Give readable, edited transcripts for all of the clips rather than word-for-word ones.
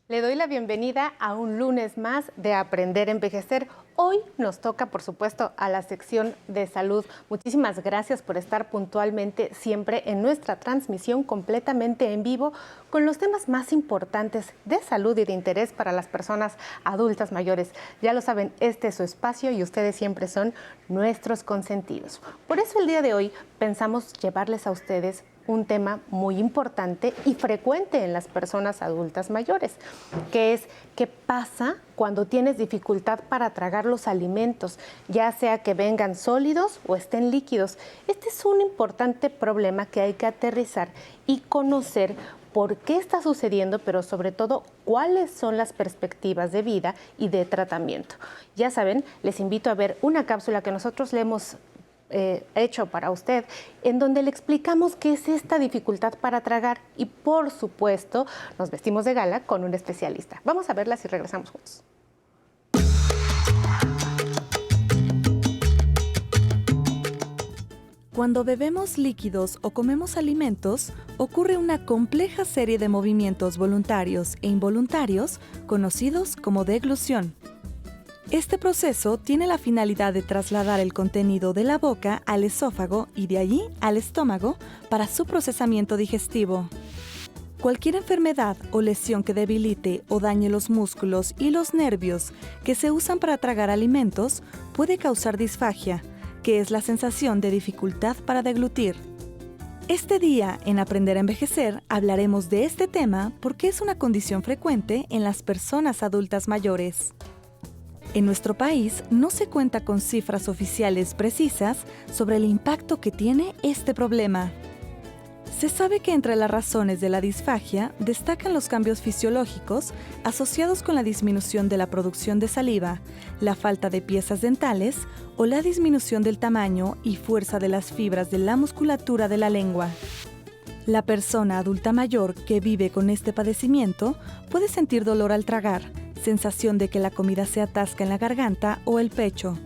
Le doy la bienvenida a un lunes más de Aprender a Envejecer. Hoy nos toca, por supuesto, a la sección de salud. Muchísimas gracias por estar puntualmente siempre en nuestra transmisión completamente en vivo con los temas más importantes de salud y de interés para las personas adultas mayores. Ya lo saben, este es su espacio y ustedes siempre son nuestros consentidos. Por eso el día de hoy pensamos llevarles a ustedes un tema muy importante y frecuente en las personas adultas mayores, que es qué pasa cuando tienes dificultad para tragar los alimentos, ya sea que vengan sólidos o estén líquidos. Este es un importante problema que hay que aterrizar y conocer por qué está sucediendo, pero sobre todo cuáles son las perspectivas de vida y de tratamiento. Ya saben, les invito a ver una cápsula que nosotros le hemos hecho para usted, en donde le explicamos qué es esta dificultad para tragar y, por supuesto, nos vestimos de gala con un especialista. Vamos a verlas y regresamos juntos. Cuando bebemos líquidos o comemos alimentos, ocurre una compleja serie de movimientos voluntarios e involuntarios conocidos como deglución. Este proceso tiene la finalidad de trasladar el contenido de la boca al esófago y de allí al estómago para su procesamiento digestivo. Cualquier enfermedad o lesión que debilite o dañe los músculos y los nervios que se usan para tragar alimentos puede causar disfagia, que es la sensación de dificultad para deglutir. Este día, en Aprender a Envejecer, hablaremos de este tema porque es una condición frecuente en las personas adultas mayores. En nuestro país no se cuenta con cifras oficiales precisas sobre el impacto que tiene este problema. Se sabe que entre las razones de la disfagia destacan los cambios fisiológicos asociados con la disminución de la producción de saliva, la falta de piezas dentales o la disminución del tamaño y fuerza de las fibras de la musculatura de la lengua. La persona adulta mayor que vive con este padecimiento puede sentir dolor al tragar, sensación de que la comida se atasca en la garganta o el pecho.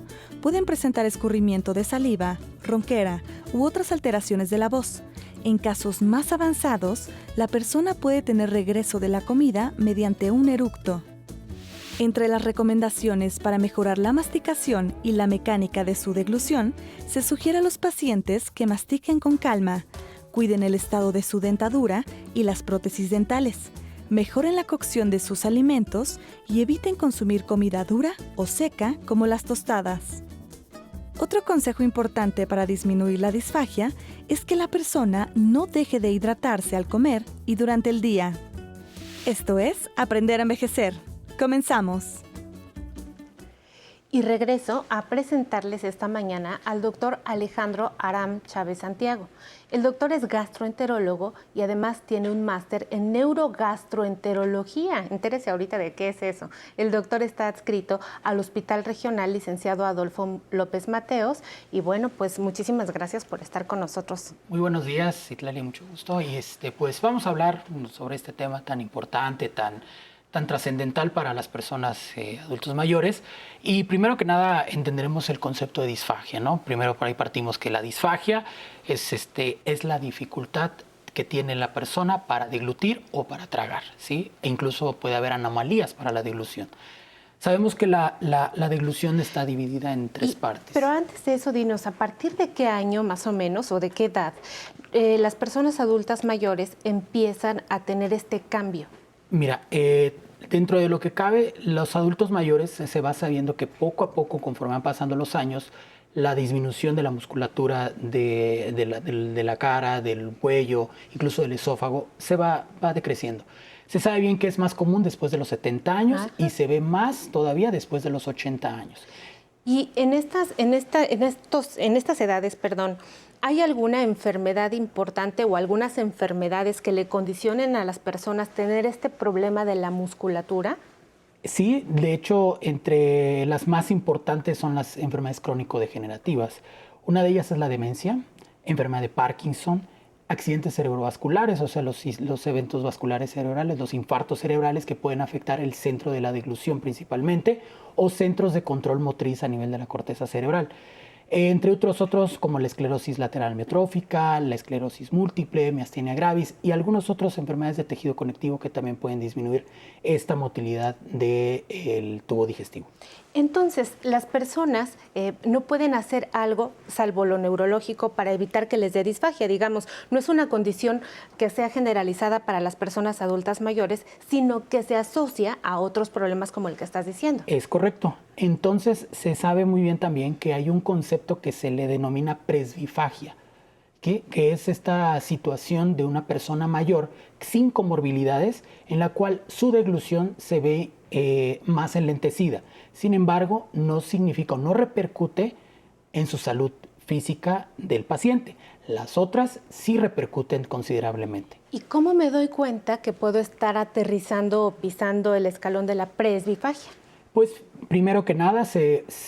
Pueden presentar escurrimiento de saliva, ronquera u otras alteraciones de la voz. En casos más avanzados, la persona puede tener regreso de la comida mediante un eructo. Entre las recomendaciones para mejorar la masticación y la mecánica de su deglución, se sugiere a los pacientes que mastiquen con calma, cuiden el estado de su dentadura y las prótesis dentales, mejoren la cocción de sus alimentos y eviten consumir comida dura o seca como las tostadas. Otro consejo importante para disminuir la disfagia es que la persona no deje de hidratarse al comer y durante el día. Esto es Aprender a Envejecer. ¡Comenzamos! Y regreso a presentarles esta mañana al doctor Alejandro Aram Chávez Santiago. El doctor es gastroenterólogo y además tiene un máster en neurogastroenterología. Entérese ahorita de qué es eso. El doctor está adscrito al Hospital Regional Licenciado Adolfo López Mateos. Y bueno, pues muchísimas gracias por estar con nosotros. Muy buenos días, Citlali, mucho gusto. Y pues vamos a hablar sobre este tema tan importante, tan trascendental para las personas adultos mayores. Y primero que nada entenderemos el concepto de disfagia, ¿no? Primero por ahí partimos que la disfagia es la dificultad que tiene la persona para deglutir o para tragar, ¿sí? E incluso puede haber anomalías para la deglución. Sabemos que la deglución está dividida en tres partes. Pero antes de eso, dinos, ¿a partir de qué año más o menos o de qué edad las personas adultas mayores empiezan a tener este cambio? Mira, dentro de lo que cabe, los adultos mayores se va sabiendo que poco a poco, conforme van pasando los años, la disminución de la musculatura de la cara, del cuello, incluso del esófago, se va decreciendo. Se sabe bien que es más común después de los 70 años y se ve más todavía después de los 80 años. Y en estas edades, ¿hay alguna enfermedad importante o algunas enfermedades que le condicionen a las personas tener este problema de la musculatura? Sí, de hecho, entre las más importantes son las enfermedades crónico-degenerativas. Una de ellas es la demencia, enfermedad de Parkinson, accidentes cerebrovasculares, o sea, los eventos vasculares cerebrales, los infartos cerebrales que pueden afectar el centro de la deglución principalmente, o centros de control motriz a nivel de la corteza cerebral. Entre otros como la esclerosis lateral amiotrófica, la esclerosis múltiple, miastenia gravis y algunas otras enfermedades de tejido conectivo que también pueden disminuir esta motilidad del tubo digestivo. Entonces, las personas no pueden hacer algo, salvo lo neurológico, para evitar que les dé disfagia. Digamos, no es una condición que sea generalizada para las personas adultas mayores, sino que se asocia a otros problemas como el que estás diciendo. Es correcto. Entonces, se sabe muy bien también que hay un concepto que se le denomina presbifagia, que es esta situación de una persona mayor sin comorbilidades en la cual su deglución se ve más enlentecida. Sin embargo, no significa o no repercute en su salud física del paciente. Las otras sí repercuten considerablemente. ¿Y cómo me doy cuenta que puedo estar aterrizando o pisando el escalón de la presbifagia? Pues primero que nada,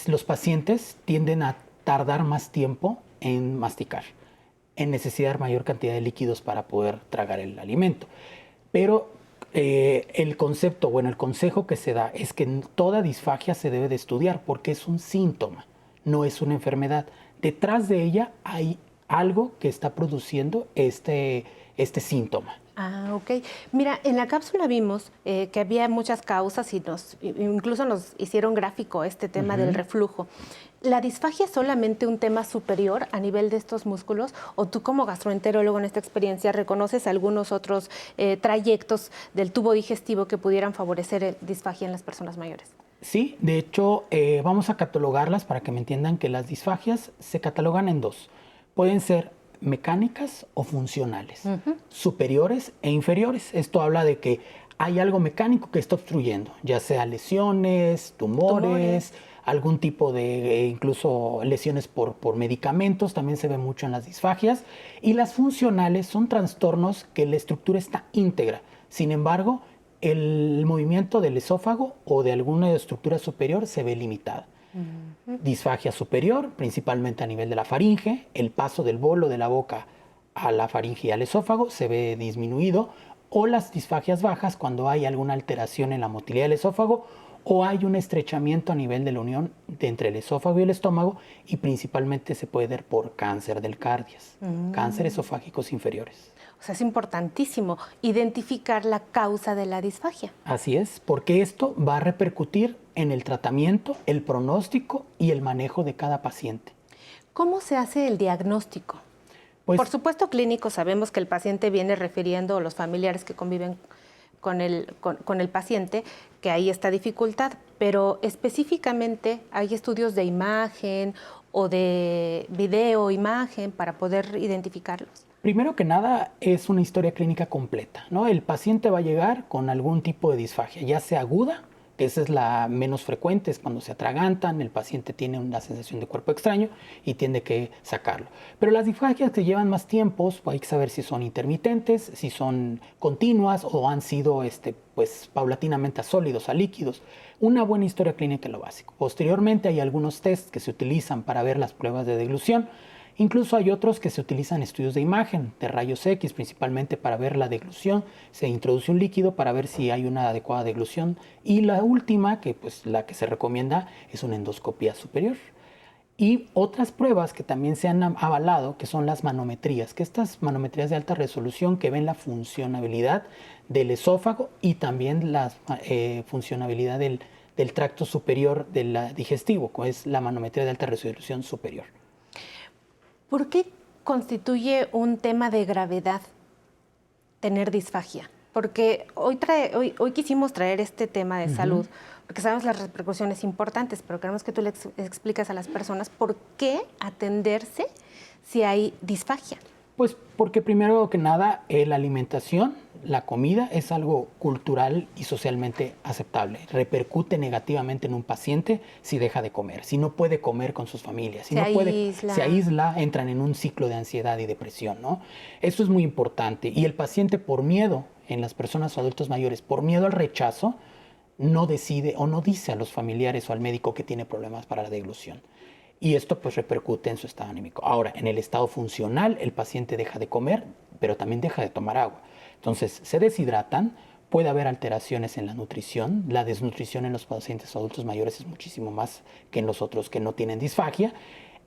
los pacientes tienden a tardar más tiempo en masticar, en necesitar mayor cantidad de líquidos para poder tragar el alimento. Pero el concepto, bueno, el consejo que se da es que toda disfagia se debe de estudiar porque es un síntoma, no es una enfermedad. Detrás de ella hay algo que está produciendo este síntoma. Ah, ok. Mira, en la cápsula vimos que había muchas causas y incluso nos hicieron gráfico este tema del reflujo. ¿La disfagia es solamente un tema superior a nivel de estos músculos? ¿O tú como gastroenterólogo en esta experiencia reconoces algunos otros trayectos del tubo digestivo que pudieran favorecer disfagia en las personas mayores? Sí, de hecho, vamos a catalogarlas para que me entiendan que las disfagias se catalogan en dos. Pueden ser mecánicas o funcionales, superiores e inferiores. Esto habla de que hay algo mecánico que está obstruyendo, ya sea lesiones, tumores, algún tipo de incluso lesiones por medicamentos, también se ve mucho en las disfagias. Y las funcionales son trastornos que la estructura está íntegra. Sin embargo, el movimiento del esófago o de alguna estructura superior se ve limitado. Disfagia superior, principalmente a nivel de la faringe, el paso del bolo de la boca a la faringe y al esófago se ve disminuido, o las disfagias bajas cuando hay alguna alteración en la motilidad del esófago o hay un estrechamiento a nivel de la unión entre el esófago y el estómago y principalmente se puede dar por cáncer del cardio, cáncer esofágicos inferiores. O sea, es importantísimo identificar la causa de la disfagia. Así es, porque esto va a repercutir en el tratamiento, el pronóstico y el manejo de cada paciente. ¿Cómo se hace el diagnóstico? Pues, por supuesto, clínico, sabemos que el paciente viene refiriendo, o los familiares que conviven con el paciente, que ahí está dificultad, pero específicamente hay estudios de imagen o de video, imagen, para poder identificarlos. Primero que nada, es una historia clínica completa, ¿no? El paciente va a llegar con algún tipo de disfagia, ya sea aguda, que esa es la menos frecuente, es cuando se atragantan, el paciente tiene una sensación de cuerpo extraño y tiene que sacarlo. Pero las disfagias que llevan más tiempos, hay que saber si son intermitentes, si son continuas o han sido pues, paulatinamente a sólidos, a líquidos. Una buena historia clínica es lo básico. Posteriormente hay algunos tests que se utilizan para ver las pruebas de deglución. Incluso hay otros que se utilizan estudios de imagen, de rayos X, principalmente para ver la deglución. Se introduce un líquido para ver si hay una adecuada deglución. Y la última, que pues la que se recomienda, es una endoscopía superior. Y otras pruebas que también se han avalado, que son las manometrías, que estas manometrías de alta resolución que ven la funcionabilidad del esófago y también la funcionabilidad del tracto superior del digestivo, que es la manometría de alta resolución superior. ¿Por qué constituye un tema de gravedad tener disfagia? Porque hoy quisimos traer este tema de salud, porque sabemos las repercusiones importantes, pero queremos que tú le expliques a las personas por qué atenderse si hay disfagia. Pues porque primero que nada, la alimentación, la comida es algo cultural y socialmente aceptable. Repercute negativamente en un paciente si deja de comer, si no puede comer con sus familias, si se aísla, entran en un ciclo de ansiedad y depresión, ¿no? Eso es muy importante. Y el paciente por miedo, en las personas o adultos mayores, por miedo al rechazo, no decide o no dice a los familiares o al médico que tiene problemas para la deglución. Y esto pues repercute en su estado anímico. Ahora, en el estado funcional, el paciente deja de comer, pero también deja de tomar agua. Entonces, se deshidratan, puede haber alteraciones en la nutrición. La desnutrición en los pacientes adultos mayores es muchísimo más que en los otros que no tienen disfagia.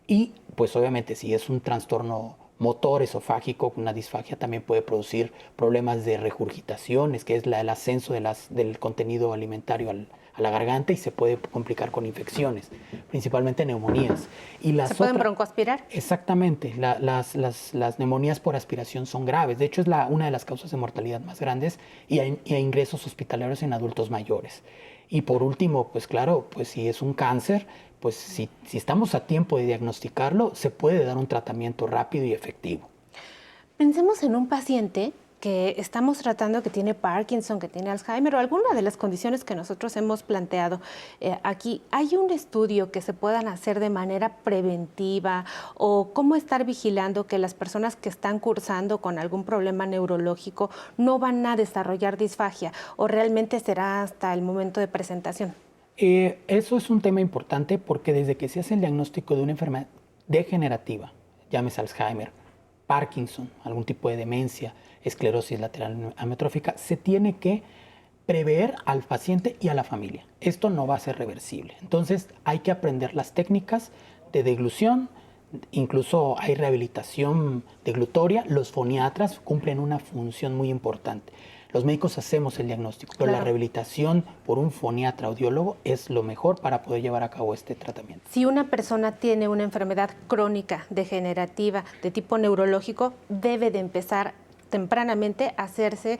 Y pues obviamente si es un trastorno motor esofágico, una disfagia también puede producir problemas de regurgitaciones, que es el ascenso del contenido alimentario a la garganta, y se puede complicar con infecciones, principalmente neumonías. Y ¿Se pueden broncoaspirar? Exactamente. Las neumonías por aspiración son graves. De hecho, es una de las causas de mortalidad más grandes, y hay ingresos hospitalarios en adultos mayores. Y por último, pues claro, pues si es un cáncer, pues si estamos a tiempo de diagnosticarlo, se puede dar un tratamiento rápido y efectivo. Pensemos en un paciente que estamos tratando, que tiene Parkinson, que tiene Alzheimer o alguna de las condiciones que nosotros hemos planteado aquí. ¿Hay un estudio que se puedan hacer de manera preventiva o cómo estar vigilando que las personas que están cursando con algún problema neurológico no van a desarrollar disfagia, o realmente será hasta el momento de presentación? Eso es un tema importante, porque desde que se hace el diagnóstico de una enfermedad degenerativa, llámese Alzheimer, Parkinson, algún tipo de demencia, esclerosis lateral amiotrófica, se tiene que prever al paciente y a la familia. Esto no va a ser reversible. Entonces hay que aprender las técnicas de deglución. Incluso hay rehabilitación deglutoria. Los foniatras cumplen una función muy importante. Los médicos hacemos el diagnóstico, pero la rehabilitación por un foniatra audiólogo es lo mejor para poder llevar a cabo este tratamiento. Si una persona tiene una enfermedad crónica, degenerativa, de tipo neurológico, debe de empezar tempranamente a hacerse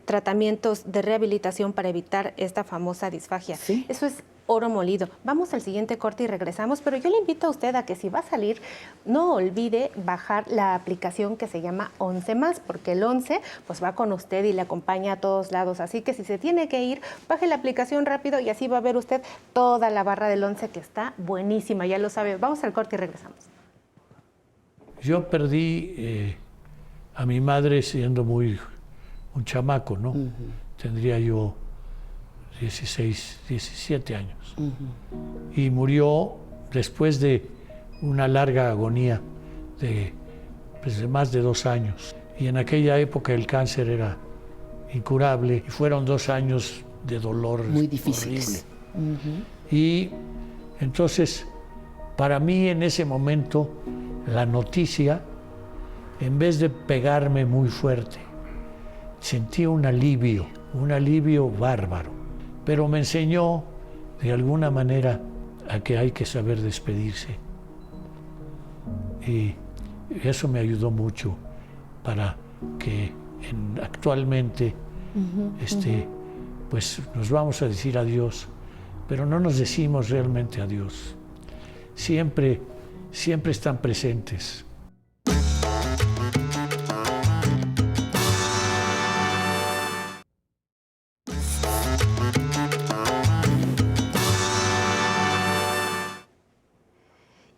tratamientos de rehabilitación para evitar esta famosa disfagia. ¿Sí? Eso es oro molido. Vamos al siguiente corte y regresamos, pero yo le invito a usted a que si va a salir, no olvide bajar la aplicación que se llama 11+, porque el 11 pues va con usted y le acompaña a todos lados. Así que si se tiene que ir, baje la aplicación rápido y así va a ver usted toda la barra del 11, que está buenísima, ya lo sabe. Vamos al corte y regresamos. Yo perdí a mi madre siendo un chamaco, ¿no? Tendría yo 16, 17 años. Y murió después de una larga agonía de más de 2 años. Y en aquella época el cáncer era incurable y fueron 2 años de dolor muy difíciles. Y entonces, para mí en ese momento, la noticia, en vez de pegarme muy fuerte, sentí un alivio bárbaro. Pero me enseñó de alguna manera a que hay que saber despedirse. Y eso me ayudó mucho para que actualmente pues nos vamos a decir adiós, pero no nos decimos realmente adiós. Siempre están presentes.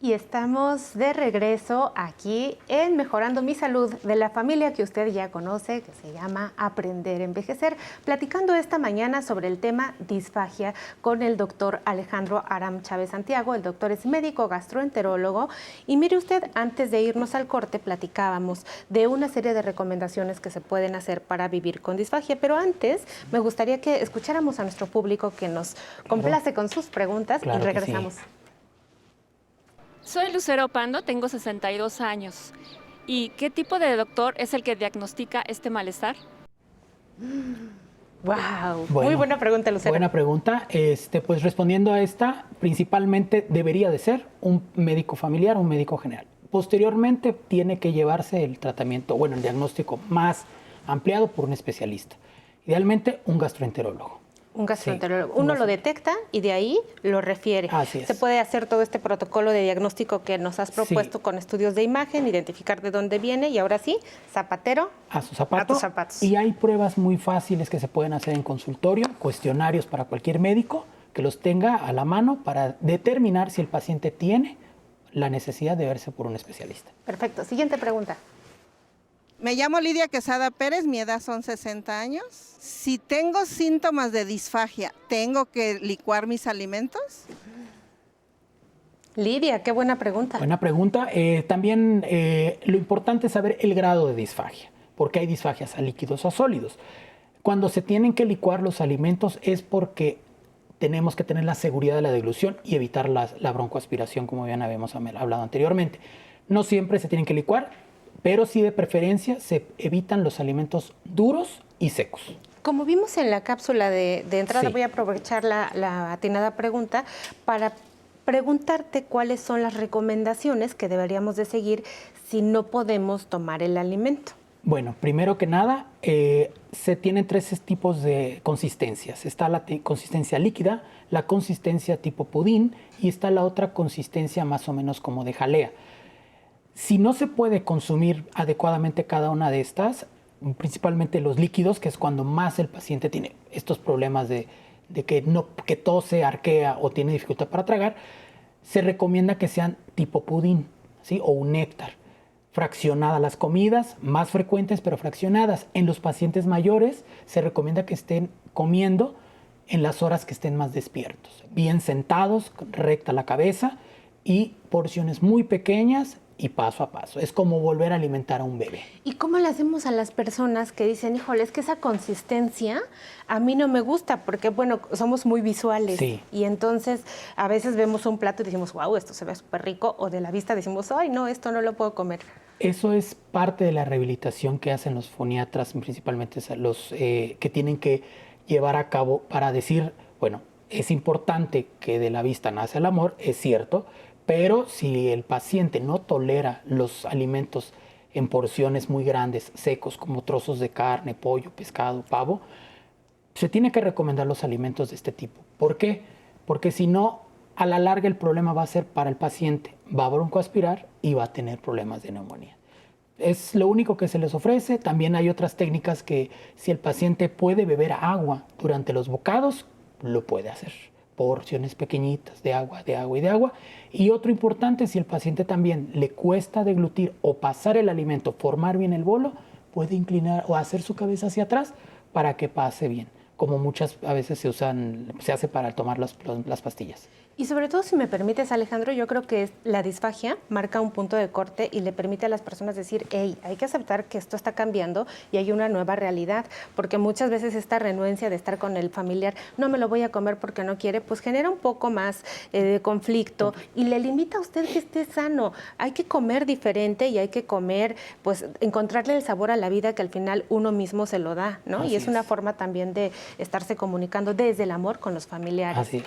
Y estamos de regreso aquí en Mejorando mi Salud, de la familia que usted ya conoce, que se llama Aprender a Envejecer, platicando esta mañana sobre el tema disfagia con el doctor Alejandro Aram Chávez Santiago. El doctor es médico gastroenterólogo. Y mire usted, antes de irnos al corte, platicábamos de una serie de recomendaciones que se pueden hacer para vivir con disfagia. Pero antes, me gustaría que escucháramos a nuestro público, que nos complace con sus preguntas, y regresamos. Soy Lucero Pando, tengo 62 años. ¿Y qué tipo de doctor es el que diagnostica este malestar? ¡Wow! Bueno, muy buena pregunta, Lucero. Buena pregunta. Pues respondiendo a esta, principalmente debería de ser un médico familiar o un médico general. Posteriormente tiene que llevarse el tratamiento, el diagnóstico más ampliado por un especialista. Idealmente un gastroenterólogo. Un gastroenterólogo. Uno lo detecta y de ahí lo refiere. Así es. Se puede hacer todo este protocolo de diagnóstico que nos has propuesto con estudios de imagen, identificar de dónde viene, y ahora sí, zapatero a sus zapatos. A tus zapatos. Y hay pruebas muy fáciles que se pueden hacer en consultorio, cuestionarios para cualquier médico que los tenga a la mano para determinar si el paciente tiene la necesidad de verse por un especialista. Perfecto. Siguiente pregunta. Me llamo Lidia Quesada Pérez, mi edad son 60 años. Si tengo síntomas de disfagia, ¿tengo que licuar mis alimentos? Lidia, qué buena pregunta. Buena pregunta. También lo importante es saber el grado de disfagia, porque hay disfagias a líquidos o a sólidos. Cuando se tienen que licuar los alimentos es porque tenemos que tener la seguridad de la deglución y evitar la broncoaspiración, como bien habíamos hablado anteriormente. No siempre se tienen que licuar, pero sí de preferencia se evitan los alimentos duros y secos. Como vimos en la cápsula de entrada, Sí. voy a aprovechar la atinada pregunta para preguntarte cuáles son las recomendaciones que deberíamos de seguir si no podemos tomar el alimento. Bueno, primero que nada, se tienen tres tipos de consistencias. Está la consistencia líquida, la consistencia tipo pudín y está la otra consistencia más o menos como de jalea. Si no se puede consumir adecuadamente cada una de estas, principalmente los líquidos, que es cuando más el paciente tiene estos problemas de que tose, arquea o tiene dificultad para tragar, se recomienda que sean tipo pudín, ¿sí? O un néctar. Fraccionadas las comidas, más frecuentes pero fraccionadas. En los pacientes mayores se recomienda que estén comiendo en las horas que estén más despiertos, bien sentados, recta la cabeza y porciones muy pequeñas y paso a paso. Es como volver a alimentar a un bebé. ¿Y cómo le hacemos a las personas que dicen, híjole, es que esa consistencia a mí no me gusta? Porque, bueno, somos muy visuales. Sí. Y entonces a veces vemos un plato y decimos, wow, esto se ve súper rico. O de la vista decimos, ay, no, esto no lo puedo comer. Eso es parte de la rehabilitación que hacen los foniatras, principalmente los que tienen que llevar a cabo para decir, bueno, es importante que de la vista nace el amor, es cierto, pero si el paciente no tolera los alimentos en porciones muy grandes, secos, como trozos de carne, pollo, pescado, pavo, se tiene que recomendar los alimentos de este tipo. ¿Por qué? Porque si no, a la larga el problema va a ser para el paciente, va a broncoaspirar y va a tener problemas de neumonía. Es lo único que se les ofrece. También hay otras técnicas que si el paciente puede beber agua durante los bocados, lo puede hacer. Porciones pequeñitas de agua, de agua y de agua. Y otro importante, si el paciente también le cuesta deglutir o pasar el alimento, formar bien el bolo, puede inclinar o hacer su cabeza hacia atrás para que pase bien, como muchas a veces se hace para tomar las pastillas. Y sobre todo, si me permites, Alejandro, yo creo que la disfagia marca un punto de corte y le permite a las personas decir, hey, hay que aceptar que esto está cambiando y hay una nueva realidad, porque muchas veces esta renuencia de estar con el familiar, no me lo voy a comer porque no quiere, pues genera un poco más de conflicto y le limita a usted que esté sano. Hay que comer diferente y hay que comer, pues encontrarle el sabor a la vida que al final uno mismo se lo da, ¿no? Así Y es una es. forma también de estarse comunicando desde el amor con los familiares. Así es.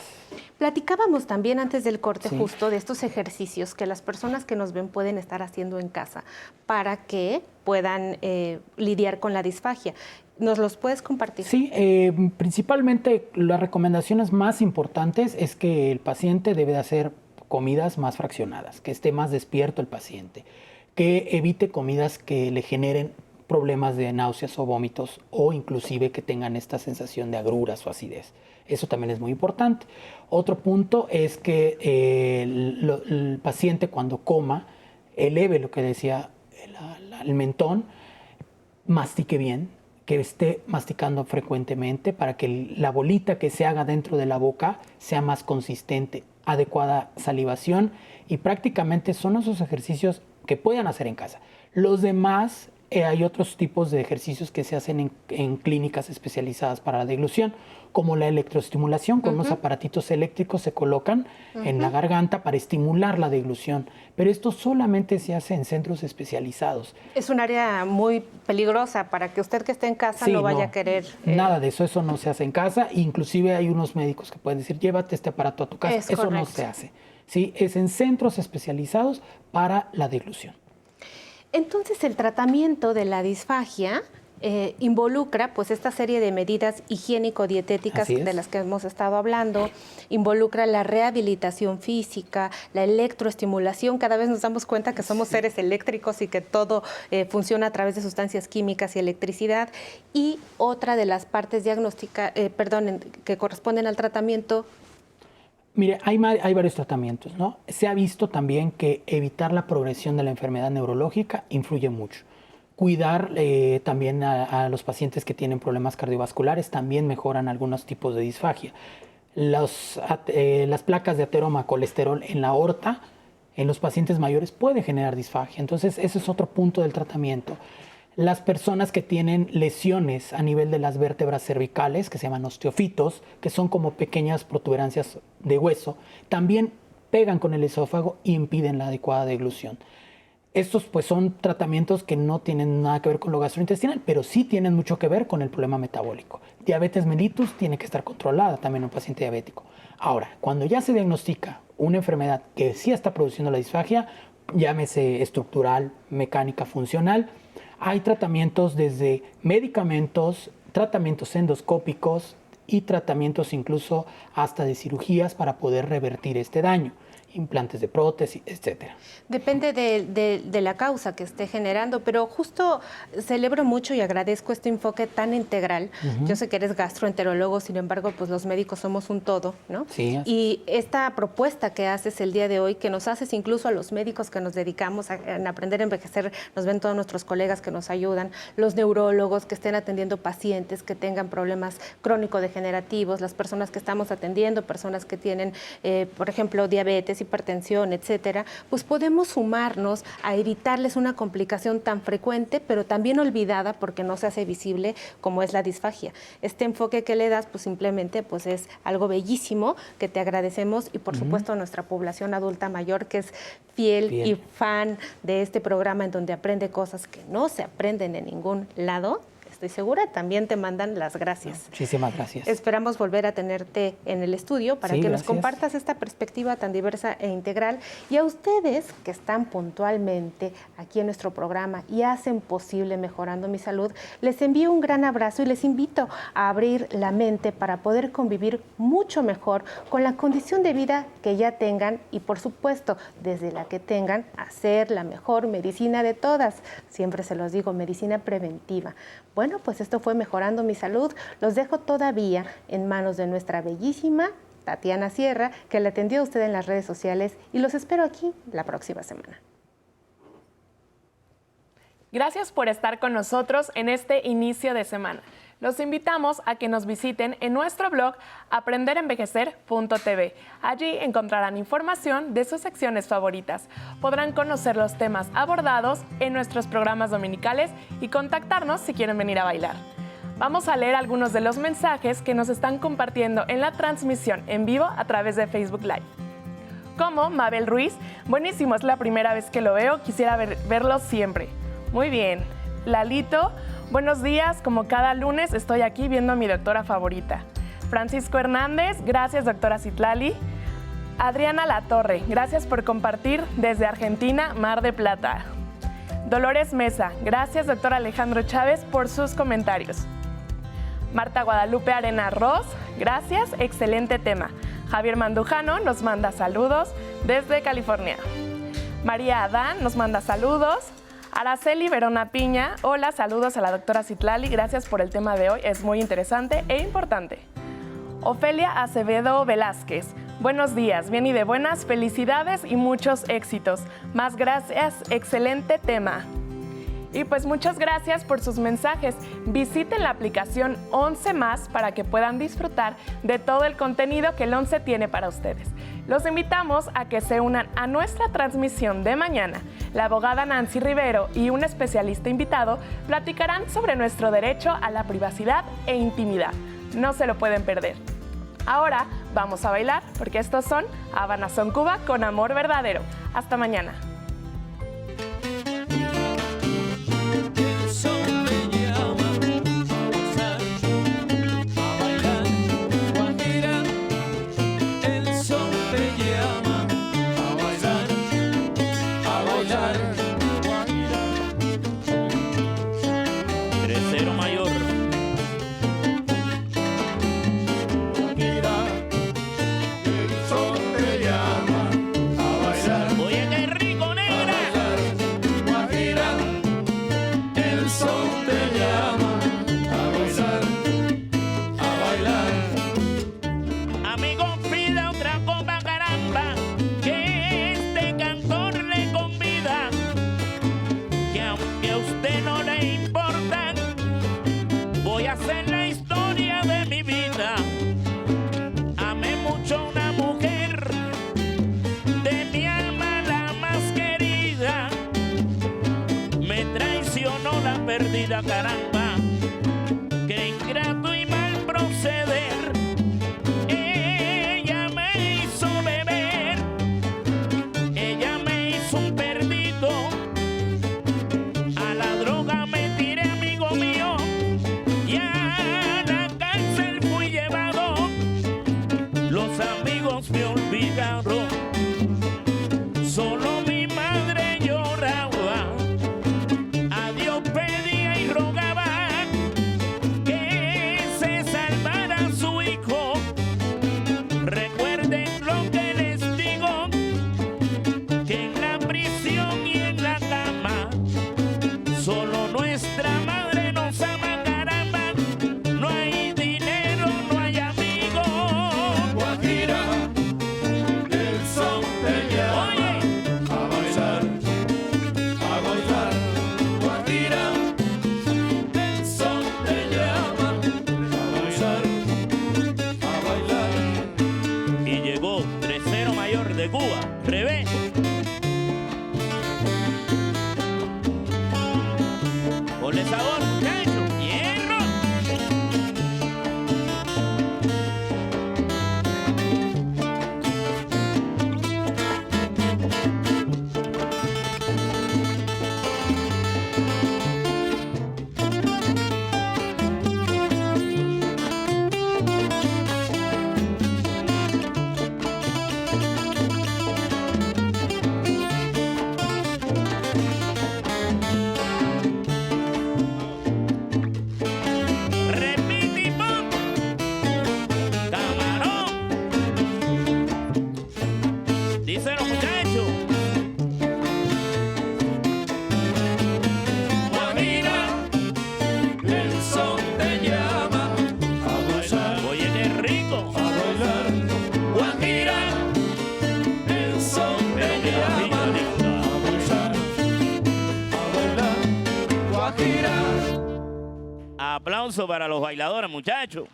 Platicábamos también antes del corte Sí. justo de estos ejercicios que las personas que nos ven pueden estar haciendo en casa para que puedan lidiar con la disfagia. ¿Nos los puedes compartir? Sí, principalmente las recomendaciones más importantes es que el paciente debe de hacer comidas más fraccionadas, que esté más despierto el paciente, que evite comidas que le generen problemas de náuseas o vómitos o inclusive que tengan esta sensación de agruras o acidez. Eso también es muy importante. Otro punto es que el paciente cuando coma eleve lo que decía el mentón, mastique bien, que esté masticando frecuentemente para que la bolita que se haga dentro de la boca sea más consistente, adecuada salivación y prácticamente son esos ejercicios que puedan hacer en casa. Los demás, hay otros tipos de ejercicios que se hacen en clínicas especializadas para la deglución, como la electroestimulación, con unos aparatitos eléctricos se colocan en la garganta para estimular la deglución, pero esto solamente se hace en centros especializados. Es un área muy peligrosa para que usted que esté en casa Sí, no vaya a querer... Nada de eso, eso no se hace en casa. Inclusive hay unos médicos que pueden decir, llévate este aparato a tu casa. Es Eso no correcto. se hace. ¿Sí? Es en centros especializados para la deglución. Entonces, el tratamiento de la disfagia involucra pues esta serie de medidas higiénico-dietéticas Así es. de las que hemos estado hablando, involucra la rehabilitación física, la electroestimulación, cada vez nos damos cuenta que somos seres eléctricos y que todo funciona a través de sustancias químicas y electricidad, y otra de las partes diagnósticas, que corresponden al tratamiento. Mire, hay varios tratamientos, ¿no? Se ha visto también que evitar la progresión de la enfermedad neurológica influye mucho. Cuidar también a los pacientes que tienen problemas cardiovasculares también mejoran algunos tipos de disfagia. Las placas de ateroma colesterol en la aorta, en los pacientes mayores, puede generar disfagia. Entonces, ese es otro punto del tratamiento. Las personas que tienen lesiones a nivel de las vértebras cervicales, que se llaman osteofitos, que son como pequeñas protuberancias de hueso, también pegan con el esófago y impiden la adecuada deglución. Estos pues son tratamientos que no tienen nada que ver con lo gastrointestinal, pero sí tienen mucho que ver con el problema metabólico. Diabetes mellitus tiene que estar controlada también en un paciente diabético. Ahora, cuando ya se diagnostica una enfermedad que sí está produciendo la disfagia, llámese estructural, mecánica, funcional, hay tratamientos desde medicamentos, tratamientos endoscópicos y tratamientos incluso hasta de cirugías para poder revertir este daño. Implantes de prótesis, etcétera. Depende de la causa que esté generando, pero justo celebro mucho y agradezco este enfoque tan integral. Yo sé que eres gastroenterólogo, sin embargo, pues los médicos somos un todo, ¿no? Sí. Y esta propuesta que haces el día de hoy, que nos haces incluso a los médicos que nos dedicamos a aprender a envejecer, nos ven todos nuestros colegas que nos ayudan, los neurólogos que estén atendiendo pacientes que tengan problemas crónico-degenerativos, las personas que estamos atendiendo, personas que tienen, por ejemplo, diabetes, hipertensión, etcétera, pues podemos sumarnos a evitarles una complicación tan frecuente, pero también olvidada porque no se hace visible como es la disfagia. Este enfoque que le das, pues simplemente pues es algo bellísimo que te agradecemos y por supuesto a nuestra población adulta mayor que es fiel y fan de este programa en donde aprende cosas que no se aprenden en ningún lado. Estoy segura, también te mandan las gracias. Muchísimas gracias. Esperamos volver a tenerte en el estudio para que nos compartas esta perspectiva tan diversa e integral. Y a ustedes que están puntualmente aquí en nuestro programa y hacen posible Mejorando mi Salud, les envío un gran abrazo y les invito a abrir la mente para poder convivir mucho mejor con la condición de vida que ya tengan y, por supuesto, desde la que tengan, hacer la mejor medicina de todas. Siempre se los digo, medicina preventiva. Bueno, pues esto fue Mejorando mi Salud. Los dejo todavía en manos de nuestra bellísima Tatiana Sierra, que le atendió a usted en las redes sociales y los espero aquí la próxima semana. Gracias por estar con nosotros en este inicio de semana. Los invitamos a que nos visiten en nuestro blog aprenderenvejecer.tv. Allí encontrarán información de sus secciones favoritas. Podrán conocer los temas abordados en nuestros programas dominicales y contactarnos si quieren venir a bailar. Vamos a leer algunos de los mensajes que nos están compartiendo en la transmisión en vivo a través de Facebook Live. Como Mabel Ruiz, buenísimo, es la primera vez que lo veo, quisiera verlo siempre. Muy bien. Lalito, buenos días, como cada lunes estoy aquí viendo a mi doctora favorita. Francisco Hernández, gracias doctora Citlali. Adriana Latorre, gracias por compartir desde Argentina, Mar de Plata. Dolores Mesa, gracias doctor Alejandro Chávez por sus comentarios. Marta Guadalupe Arena Ross, gracias, excelente tema. Javier Mandujano nos manda saludos desde California. María Adán nos manda saludos. Araceli Verona Piña, hola, saludos a la doctora Citlali, gracias por el tema de hoy, es muy interesante e importante. Ofelia Acevedo Velázquez, buenos días, bien y de buenas, felicidades y muchos éxitos. Más gracias, excelente tema. Y pues muchas gracias por sus mensajes. Visiten la aplicación 11 Más para que puedan disfrutar de todo el contenido que el 11 tiene para ustedes. Los invitamos a que se unan a nuestra transmisión de mañana. La abogada Nancy Rivero y un especialista invitado platicarán sobre nuestro derecho a la privacidad e intimidad. No se lo pueden perder. Ahora vamos a bailar porque estos son Habana Son Cuba con amor verdadero. Hasta mañana. Oye, qué rico, vida, caramba. Qué ingrato y mal proceder. Ella me hizo beber, ella me hizo un perdido. A la droga me tiré, amigo mío, y a la cárcel fui llevado. Los amigos me olvidaron, solo mi madre lloraba. A Dios pedía y rogaba que se salvara su hijo. Recuerden lo que les digo, que en la prisión y en la cama solo nuestra madre nos ama, caramba. No hay dinero, no hay amigos. Guajira, el son te llama. Oye, A bailar, a gozar. Guajira, el son te llama. A gozar, a bailar. y llegó 3-0 mayor de Cuba, revés. Ponle sabor, muchachos, hierro. Repite y pon. Camarón. Díselo, muchachos. Guajira, el son te llama. A gozar, Oye, qué rico. a bailar. Guajira, el son te llama. A gozar, a bailar. Guajira. Aplauso para los bailadores, muchachos.